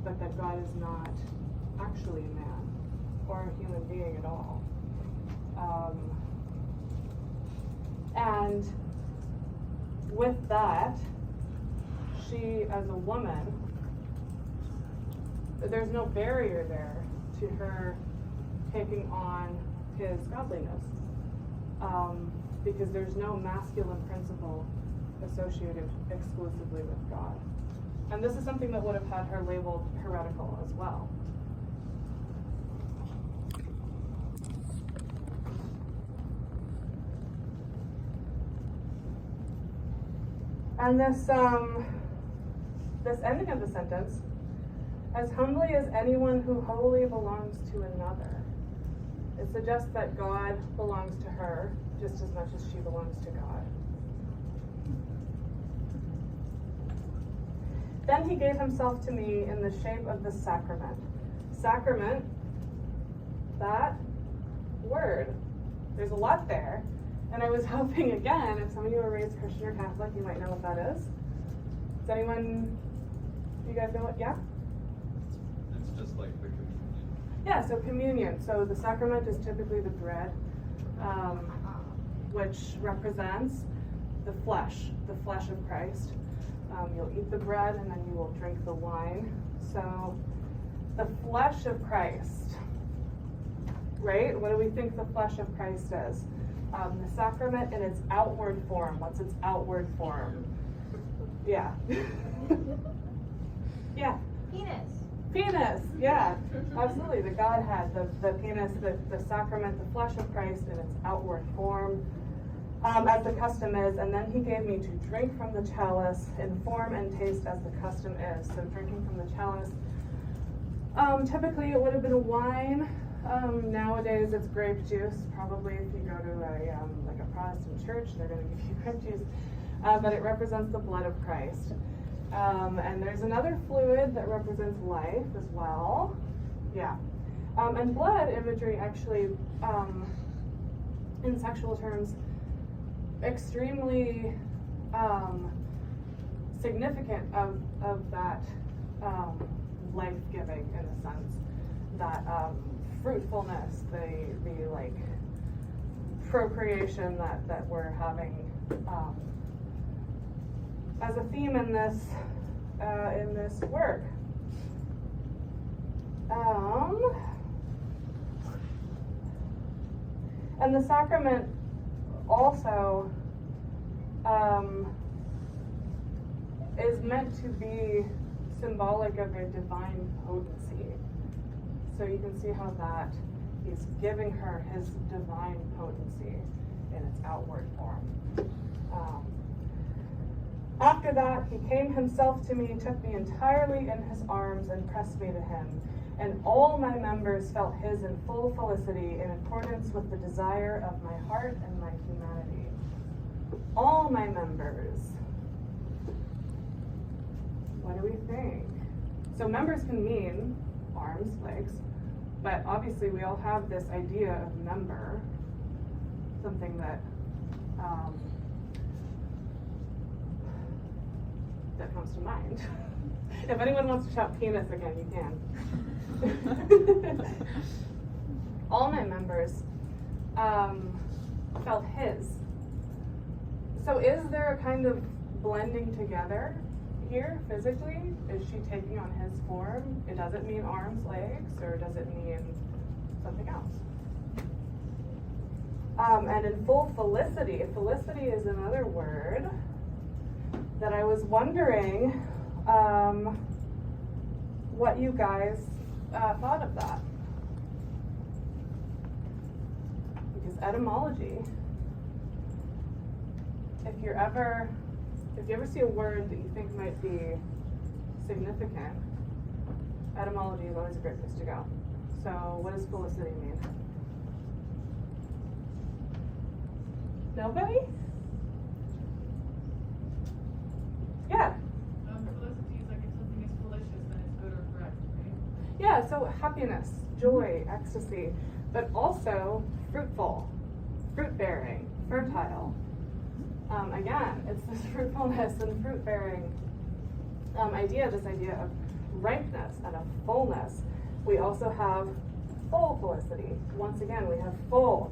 but that God is not actually a man or a human being at all. And with that, she, as a woman, there's no barrier there to her taking on his godliness, because there's no masculine principle associated exclusively with God. And this is something that would have had her labeled heretical as well. And this ending of the sentence, as humbly as anyone who wholly belongs to another. It suggests that God belongs to her just as much as she belongs to God. Then he gave himself to me in the shape of the sacrament. Sacrament, that word, there's a lot there. And I was hoping, again, if some of you are raised Christian or Catholic, you might know what that is. Does anyone, you guys know what, yeah? It's just like the communion. Yeah, so communion. So the sacrament is typically the bread, which represents the flesh of Christ. You'll eat the bread and then you will drink the wine. So the flesh of Christ, right? What do we think the flesh of Christ is? The sacrament in its outward form. What's its outward form? Yeah. Yeah. Penis, yeah. Absolutely. The Godhead, the penis, the sacrament, the flesh of Christ in its outward form, as the custom is. And then he gave me to drink from the chalice in form and taste as the custom is. So drinking from the chalice. Typically it would have been a wine. Nowadays it's grape juice. Probably if you go to a Protestant church, they're going to give you grape juice. But it represents the blood of Christ. And there's another fluid that represents life as well. Yeah. And blood imagery actually, in sexual terms, extremely significant of that life-giving, in a sense. That fruitfulness, the like procreation that we're having as a theme in this work. And the sacrament also is meant to be symbolic of a divine potency. So you can see how that he's giving her his divine potency in its outward form. After that, he came himself to me, took me entirely in his arms, and pressed me to him. And all my members felt his in full felicity in accordance with the desire of my heart and my humanity. All my members. What do we think? So members can mean arms, legs, but obviously we all have this idea of member, something that that comes to mind. If anyone wants to shout penis again, you can. All my members felt his. So is there a kind of blending together here physically? Is she taking on his form? It doesn't mean arms, legs, or does it mean something else? And in full felicity, felicity is another word that I was wondering what you guys thought of that. Because etymology, if you ever see a word that you think might be significant, etymology is always a great place to go. So what does felicity mean? Nobody? Yeah. Felicity is like if something is delicious, then it's good or correct, right? Yeah, so happiness, joy, ecstasy, but also fruitful, fruit-bearing, fertile. Again, it's this fruitfulness and fruit-bearing idea, this idea of ripeness and a fullness. We also have full felicity. Once again, we have full.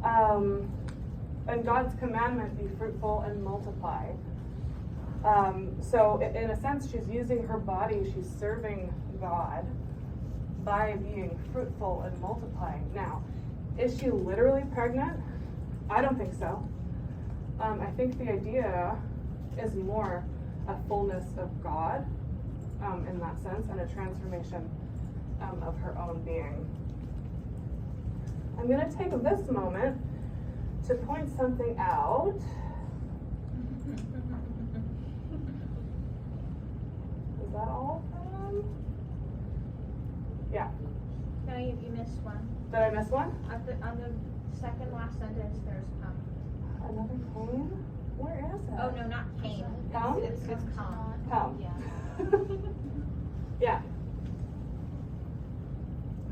And God's commandment, be fruitful and multiply. So in a sense, she's using her body, she's serving God by being fruitful and multiplying. Now, is she literally pregnant? I don't think so. I think the idea is more a fullness of God in that sense, and a transformation of her own being. I'm going to take this moment to point something out. Is that all of them? Yeah. No, you missed one. Did I miss one? On the second last sentence, there's Another cane? Where is it? Oh, no, not came. Come? It's come. Come. Yeah. Yeah.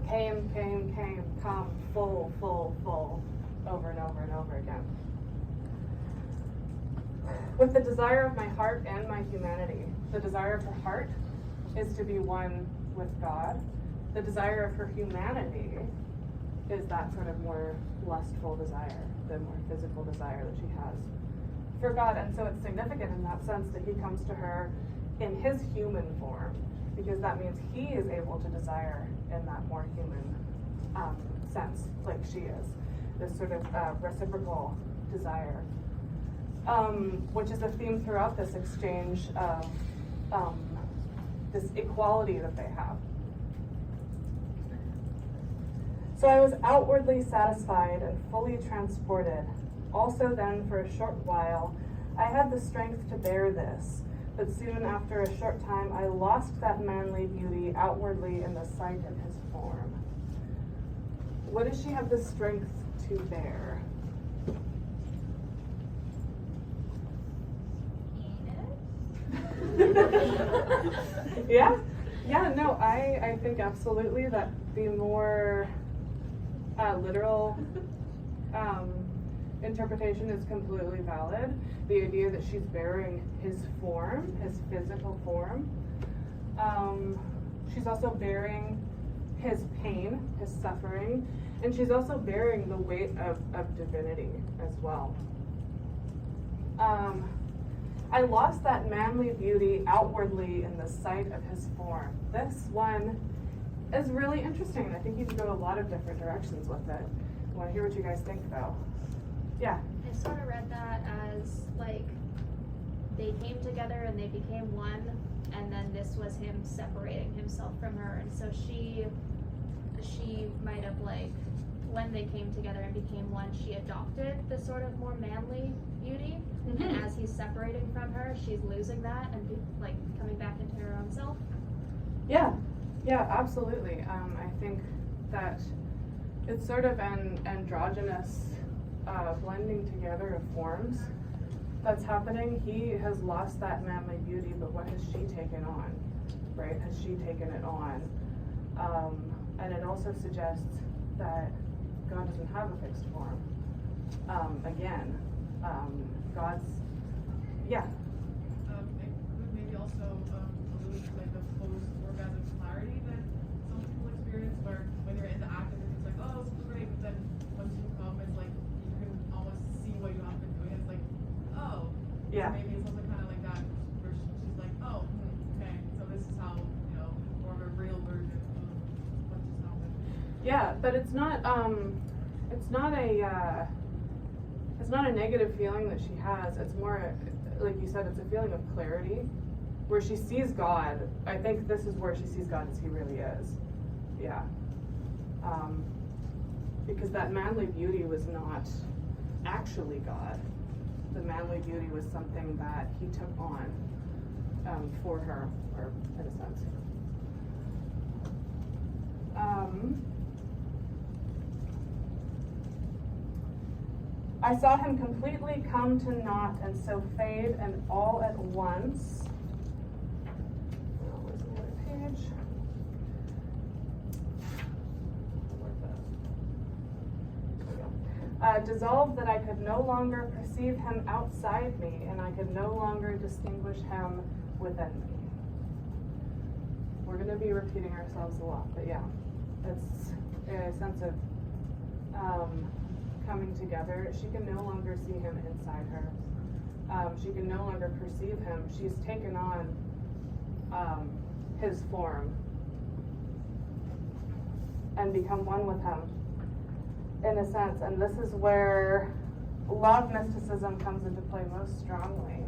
Came, come, full, over and over and over again. With the desire of my heart and my humanity. The desire of her heart is to be one with God. The desire of her humanity is that sort of more lustful desire, the more physical desire that she has for God. And so it's significant in that sense that he comes to her in his human form, because that means he is able to desire in that more human sense, like she is. This sort of reciprocal desire, which is a theme throughout this exchange of this equality that they have. So I was outwardly satisfied and fully transported. Also then, for a short while, I had the strength to bear this, but soon after a short time I lost that manly beauty outwardly in the sight of his form. What does she have the strength to bear? Yeah, no, I think absolutely that the more literal interpretation is completely valid. The idea that she's bearing his form, his physical form. She's also bearing his pain, his suffering, and she's also bearing the weight of divinity as well. I lost that manly beauty outwardly in the sight of his form. This one is really interesting. I think you can go a lot of different directions with it. I want to hear what you guys think though. Yeah. I sort of read that as like they came together and they became one, and then this was him separating himself from her, and so she might have, like, when they came together and became one, she adopted the sort of more manly beauty, and as he's separating from her, she's losing that and coming back into her own self. Yeah, absolutely. I think that it's sort of an androgynous blending together of forms that's happening. He has lost that manly beauty, but what has she taken on, right? Has she taken it on? And it also suggests that God doesn't have a fixed form. Again, God's, yeah. It could maybe also allude to like the post-orgasm clarity that some people experience, where when you're in the act, it's like, oh, this is great, but then once you come, it's like you can almost see what you have been doing. It's like, oh, Yeah. So maybe it's something kind of like that, where she's like, oh, okay, so this is how, more of a real version of what just happened. Yeah, but it's not a negative feeling that she has. It's more, like you said, it's a feeling of clarity, where she sees God. I think this is where she sees God as he really is. Yeah. Because that manly beauty was not actually God. The manly beauty was something that he took on for her, or in a sense. I saw him completely come to naught and so fade and all at once. Where's another page? Dissolved that I could no longer perceive him outside me, and I could no longer distinguish him within me. to be repeating ourselves a lot, but yeah, it's a sense of coming together. She can no longer see him inside her. She can no longer perceive him. She's taken on his form and become one with him, in a sense. And this is where love mysticism comes into play most strongly.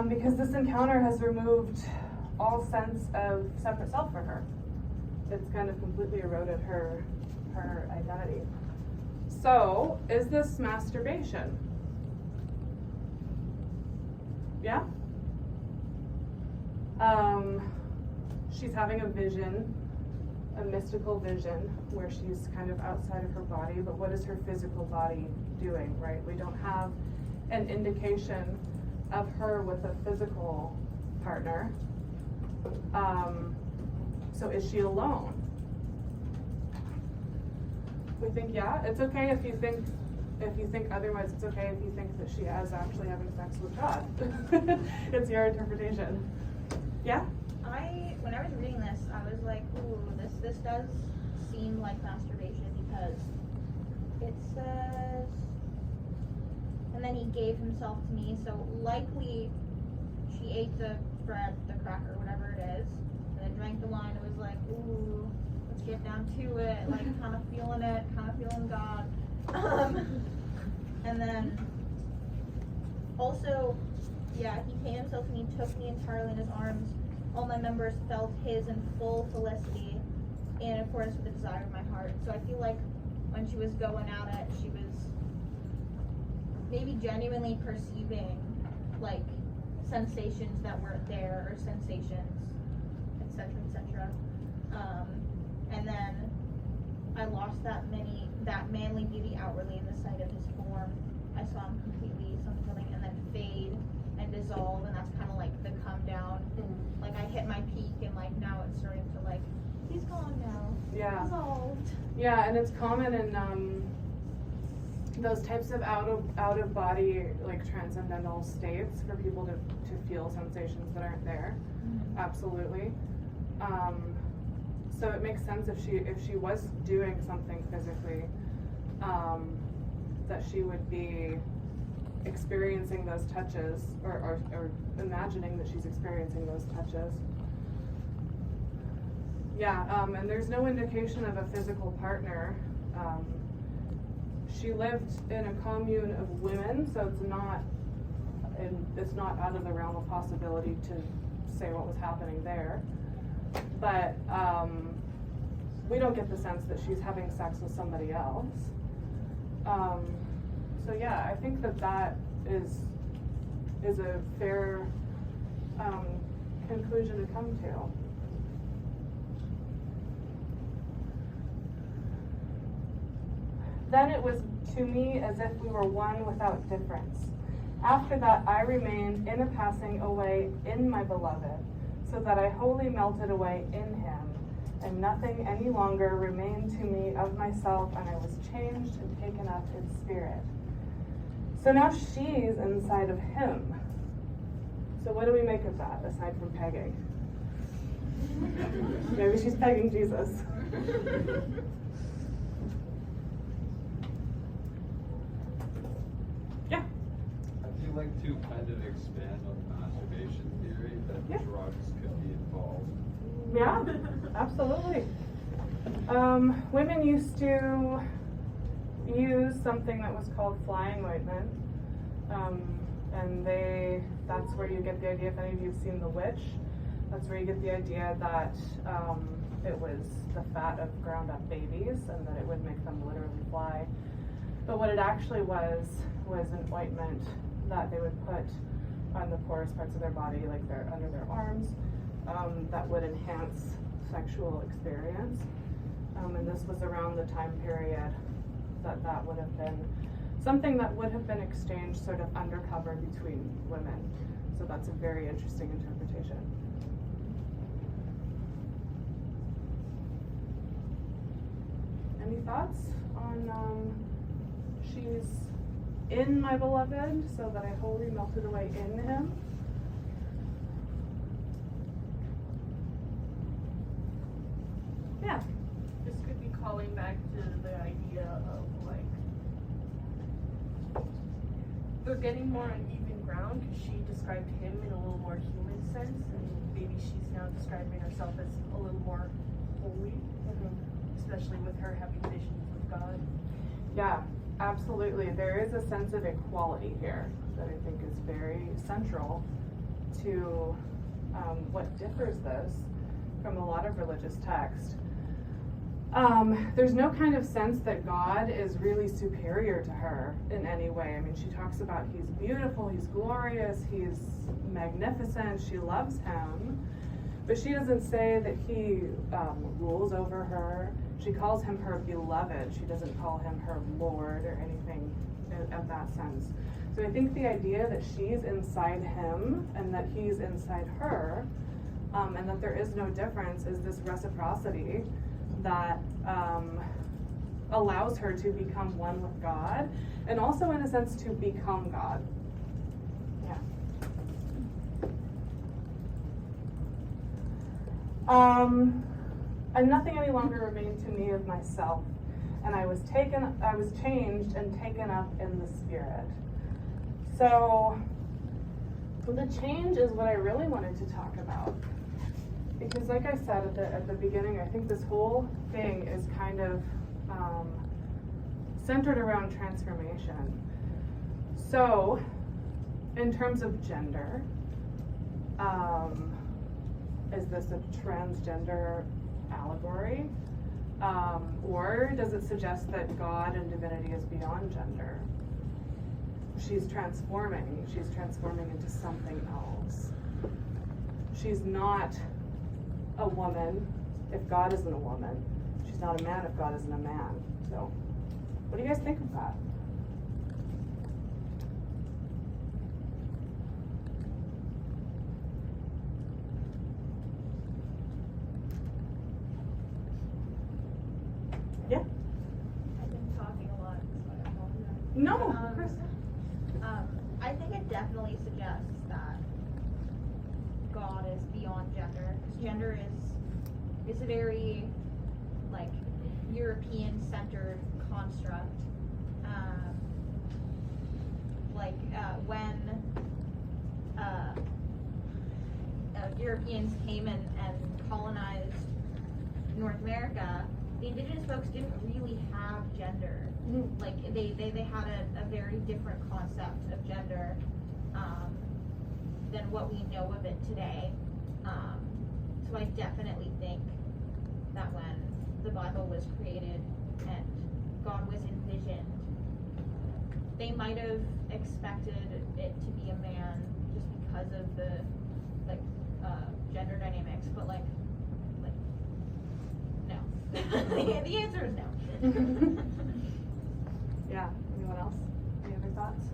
Because this encounter has removed all sense of separate self for her. It's kind of completely eroded her identity. So, is this masturbation? Yeah? She's having a vision, a mystical vision, where she's kind of outside of her body, but what is her physical body doing, right? We don't have an indication of her with a physical partner. So is she alone? We think, yeah, it's okay if you think otherwise. It's okay if you think that she is actually having sex with God. It's your interpretation. Yeah? When I was reading this, I was like, ooh, this does seem like masturbation, because it says, and then he gave himself to me, so likely she ate the bread, the cracker, whatever it is, and then drank the wine. It was like, ooh, let's get down to it, like kind of feeling God. And then also, yeah, he came himself to me, took me entirely in his arms. All my members felt his in full felicity, in accordance with the desire of my heart. So I feel like when she was going at it, she was maybe genuinely perceiving like sensations that weren't there, or sensations, etc., etc. And then I lost that manly beauty outwardly in the sight of his form. I saw him completely something, and then fade and dissolve, and that's kind of like the come down. Like I hit my peak, and like now it's starting to like, he's gone now. Yeah. Dissolved. Yeah, and it's common in those types of out of body, like transcendental states, for people to feel sensations that aren't there. Mm-hmm. Absolutely. So it makes sense if she was doing something physically, that she would be experiencing those touches, or imagining that she's experiencing those touches. Yeah, and there's no indication of a physical partner. She lived in a commune of women, so it's not out of the realm of possibility to say what was happening there. But we don't get the sense that she's having sex with somebody else. So yeah, I think that is a fair conclusion to come to. Then it was to me as if we were one without difference. After that I remained in a passing away in my beloved, so that I wholly melted away in him, and nothing any longer remained to me of myself, and I was changed and taken up in spirit. So now she's inside of him. So what do we make of that, aside from pegging? Maybe she's pegging Jesus. Yeah. I'd you like to kind of expand on the masturbation theory that Yeah. drugs could be involved? Yeah, absolutely. Women used to use something that was called flying ointment, and that's where you get the idea, if any of you have seen The Witch, that's where you get the idea that it was the fat of ground up babies and that it would make them literally fly. But what it actually was an ointment that they would put on the poorest parts of their body, like under their arms, that would enhance sexual experience. And this was around the time period that would have been something that would have been exchanged sort of undercover between women. So that's a very interesting interpretation. Any thoughts on she's in my beloved, so that I wholly melted away in him? calling back to the idea of like they're getting more on even ground because she described him in a little more human sense, and maybe she's now describing herself as a little more holy, especially with her having visions with God. Yeah, absolutely. There is a sense of equality here that I think is very central to what differs this from a lot of religious text. There's no kind of sense that God is really superior to her in any way. I mean, she talks about he's beautiful, he's glorious, he's magnificent, she loves him, but she doesn't say that he rules over her. She calls him her beloved. She doesn't call him her Lord or anything of that sense. So I think the idea that she's inside him and that he's inside her, and that there is no difference, is this reciprocity that allows her to become one with God, and also in a sense to become God. Yeah. And nothing any longer remained to me of myself, and I was changed and taken up in the Spirit. So the change is what I really wanted to talk about. Because like I said at the beginning, I think this whole thing is kind of centered around transformation. So, in terms of gender, is this a transgender allegory? Or does it suggest that God and divinity is beyond gender? She's transforming into something else. She's not a woman if God isn't a woman. She's not a man if God isn't a man. So, what do you guys think of that? Yeah? I've been talking a lot, so I apologize. No, Chris. I think it definitely suggests that God is beyond gender. Because gender is a very like European-centered construct. When Europeans came and colonized North America, the indigenous folks didn't really have gender. Like they had a very different concept of gender than what we know of it today. So I definitely think that when the Bible was created and God was envisioned, they might have expected it to be a man just because of the gender dynamics, but no. The answer is no. Yeah, anyone else? Any other thoughts?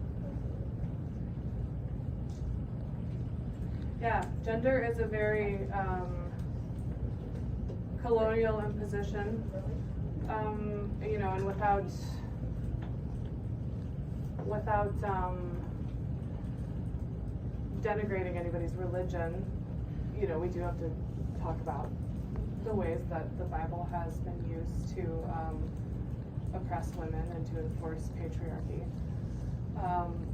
Yeah, gender is a very colonial imposition, and without denigrating anybody's religion, we do have to talk about the ways that the Bible has been used to oppress women and to enforce patriarchy.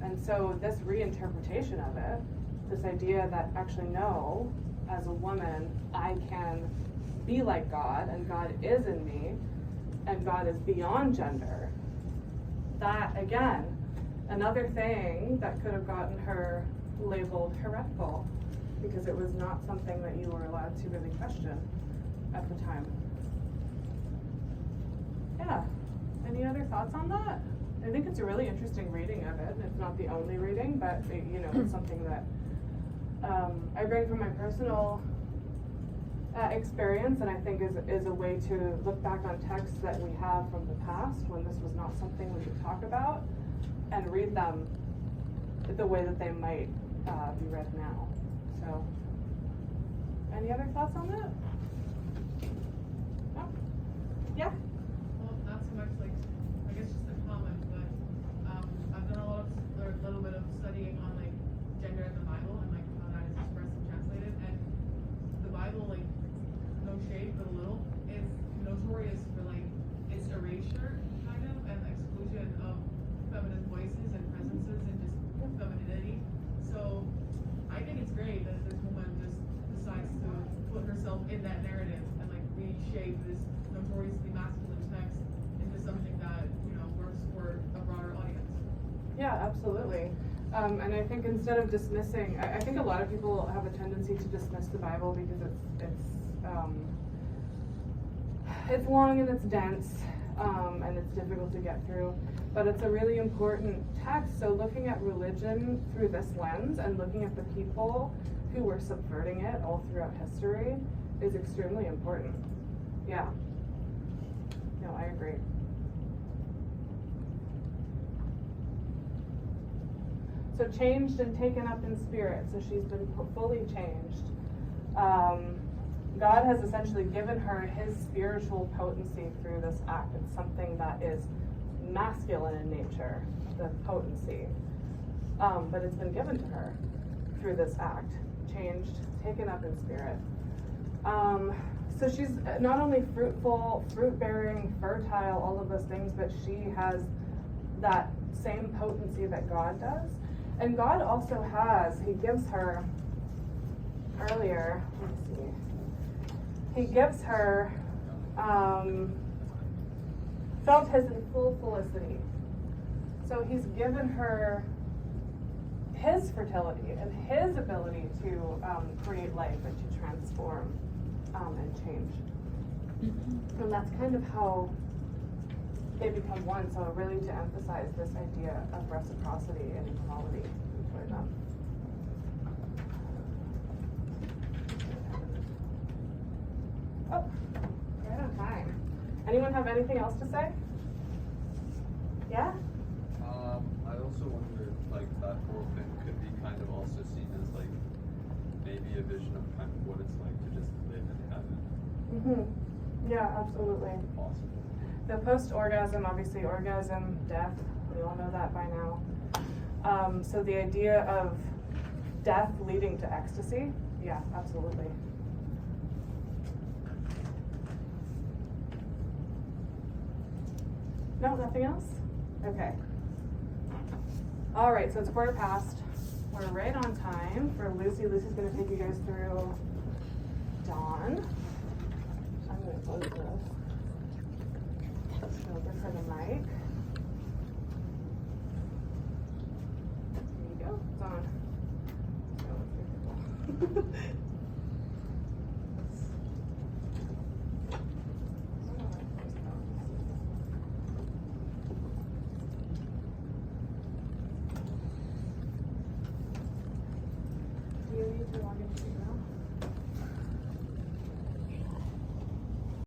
And so this reinterpretation of it, this idea that actually no, as a woman, I can be like God, and God is in me, and God is beyond gender. That, again, another thing that could have gotten her labeled heretical, because it was not something that you were allowed to really question at the time. Yeah. Any other thoughts on that? I think it's a really interesting reading of it. It's not the only reading, but it's something that I bring from my personal experience, and I think is a way to look back on texts that we have from the past when this was not something we could talk about, and read them the way that they might be read now. So, any other thoughts on that? No? Yeah? Well, not so much I guess just a comment, but I've done a little bit of studying on gender in the Bible and how that is expressed and translated, and the Bible, no shade but a little, is notorious for in that narrative and like reshape this notoriously masculine text into something that, you know, works for a broader audience. Yeah, absolutely. And I think instead of dismissing, I think a lot of people have a tendency to dismiss the Bible because it's long and it's dense, and it's difficult to get through. But it's a really important text. So looking at religion through this lens and looking at the people who were subverting it all throughout history is extremely important. Yeah. No, I agree. So changed and taken up in spirit. So she's been fully changed. God has essentially given her his spiritual potency through this act. It's something that is masculine in nature, the potency. But it's been given to her through this act. Changed, taken up in spirit. So she's not only fruitful, fruit-bearing, fertile, all of those things, but she has that same potency that God does. And God also has, he gives her, earlier, let me see, he gives her, felt his in full felicity. So he's given her his fertility and his ability to create life and to transform and change. And that's kind of how they become one, so really to emphasize this idea of reciprocity and equality between them. Oh, right on time. Anyone have anything else to say? Yeah? I also wonder if like that whole thing could be kind of also seen as like maybe a vision of kind of what it's like to just live in heaven. Mm-hmm. Yeah, absolutely. Possible. The post-orgasm, obviously orgasm, death, we all know that by now. So the idea of death leading to ecstasy, yeah, absolutely. No, nothing else? Okay. All right, so it's 1:15. We're right on time for Lucy. Lucy's going to take you guys through Dawn. I'm going to close this. So give her the mic. There you go. It's on. Do you need to log